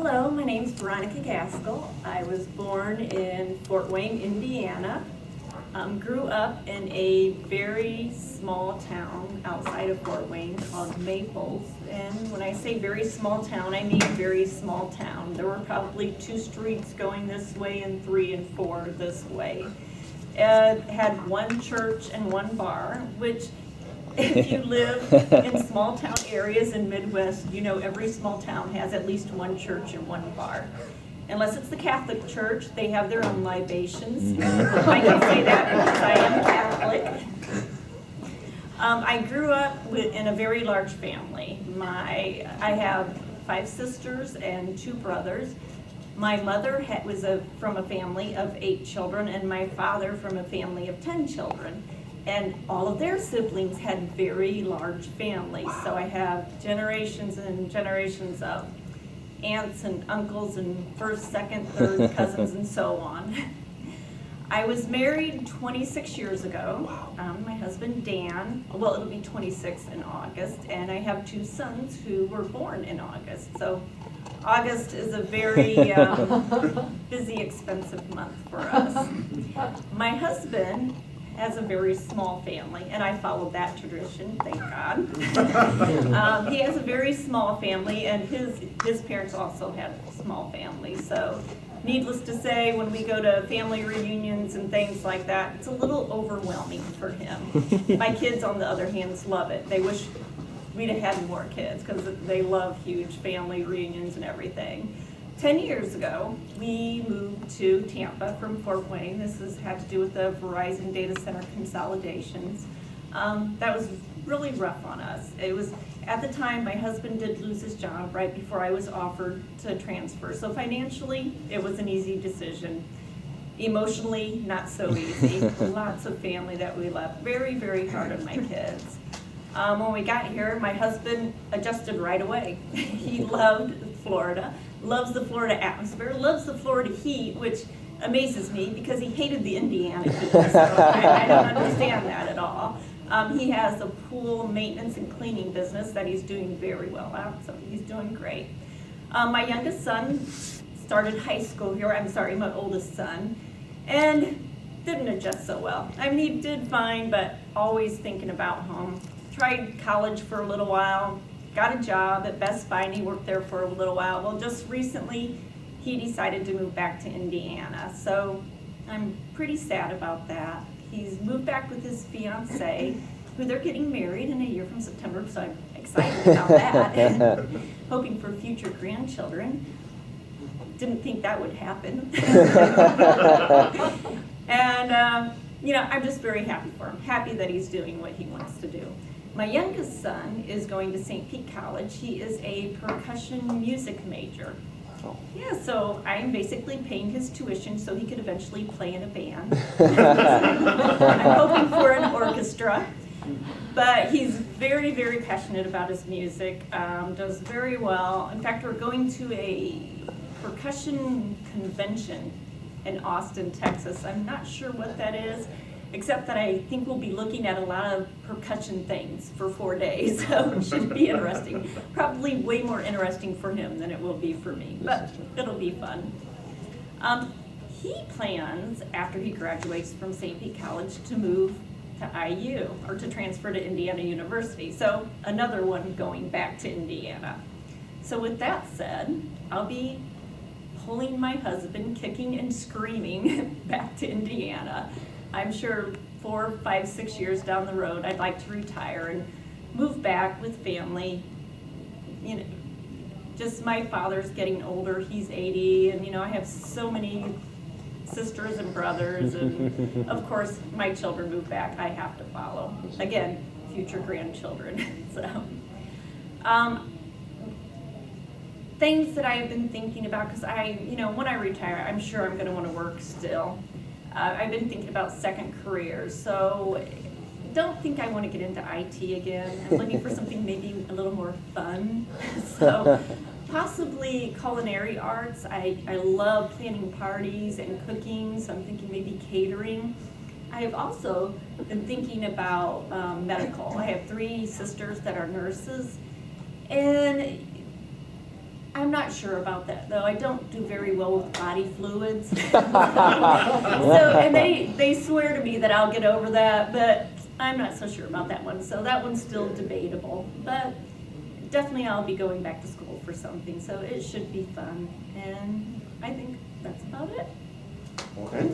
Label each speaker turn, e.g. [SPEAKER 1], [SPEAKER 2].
[SPEAKER 1] Hello, my name's Veronica Gaskell. I was born in Fort Wayne, Indiana. Grew up in a very small town outside of Fort Wayne called Maples. And when I say very small town, I mean very small town. There were probably 2 streets going this way and 3 and 4 this way. It had 1 church and 1 bar, which if you live in small town areas in Midwest, you know every small town has at least 1 church and 1 bar. Unless it's the Catholic Church, they have their own libations. I can say that because I am Catholic. I grew up in a very large family. I have 5 sisters and 2 brothers. My mother was from a family of 8 children, and my father from a family of 10 children. And all of their siblings had very large families. So I have generations and generations of aunts and uncles and first, second, third cousins and so on. I was married 26 years ago. My husband Dan, well, it'll be 26 in August, and I have 2 sons who were born in August. So August is a very busy, expensive month for us. My husband has a very small family, and I followed that tradition, thank God. He has a very small family, and his parents also had small families. So needless to say, when we go to family reunions and things like that, it's a little overwhelming for him. My kids, on the other hand, love it. They wish we'd have had more kids because they love huge family reunions and everything. 10 years ago, we moved to Tampa from Fort Wayne. This had to do with the Verizon data center consolidations. That was really rough on us. It was, at the time, my husband did lose his job right before I was offered to transfer. So financially, it was an easy decision. Emotionally, not so easy. Lots of family that we left. Very, very hard on my kids. When we got here, my husband adjusted right away. He loved Florida, loves the Florida atmosphere, loves the Florida heat, which amazes me because he hated the Indiana heat. So I don't understand that at all. He has a pool maintenance and cleaning business that he's doing very well at, so he's doing great. My youngest son started high school here, my oldest son, and didn't adjust so well. I mean, he did fine, but always thinking about home. Tried college for a little while, got a job at Best Buy, and he worked there for a little while. Well, just recently, he decided to move back to Indiana, so I'm pretty sad about that. He's moved back with his fiance, who they're getting married in a year from September, so I'm excited about that, and hoping for future grandchildren. Didn't think that would happen. And, I'm just very happy for him, happy that he's doing what he wants to do. My youngest son is going to St. Pete College. He is a percussion music major. Yeah, so I'm basically paying his tuition so he could eventually play in a band. I'm hoping for an orchestra. But he's very, very passionate about his music, does very well. In fact, we're going to a percussion convention in Austin, Texas. I'm not sure what that is, except that I think we'll be looking at a lot of percussion things for 4 days, so it should be interesting. Probably way more interesting for him than it will be for me, but it'll be fun. He plans, after he graduates from St. Pete College, to move to IU, or to transfer to Indiana University, so another one going back to Indiana. So with that said, I'll be pulling my husband, kicking and screaming, back to Indiana. I'm sure 4, 5, 6 years down the road, I'd like to retire and move back with family. Just my father's getting older, he's 80, and I have so many sisters and brothers, and of course, my children move back, I have to follow. Again, future grandchildren. So, things that I've been thinking about, because when I retire, I'm sure I'm going to want to work still. I've been thinking about second careers, so don't think I want to get into IT again. I'm looking for something maybe a little more fun. So possibly culinary arts. I love planning parties and cooking, so I'm thinking maybe catering. I have also been thinking about medical. I have 3 sisters that are nurses, and I'm not sure about that, though. I don't do very well with body fluids. And they swear to me that I'll get over that, but I'm not so sure about that one. So that one's still debatable. But definitely I'll be going back to school for something, so it should be fun. And I think that's about it.
[SPEAKER 2] Okay.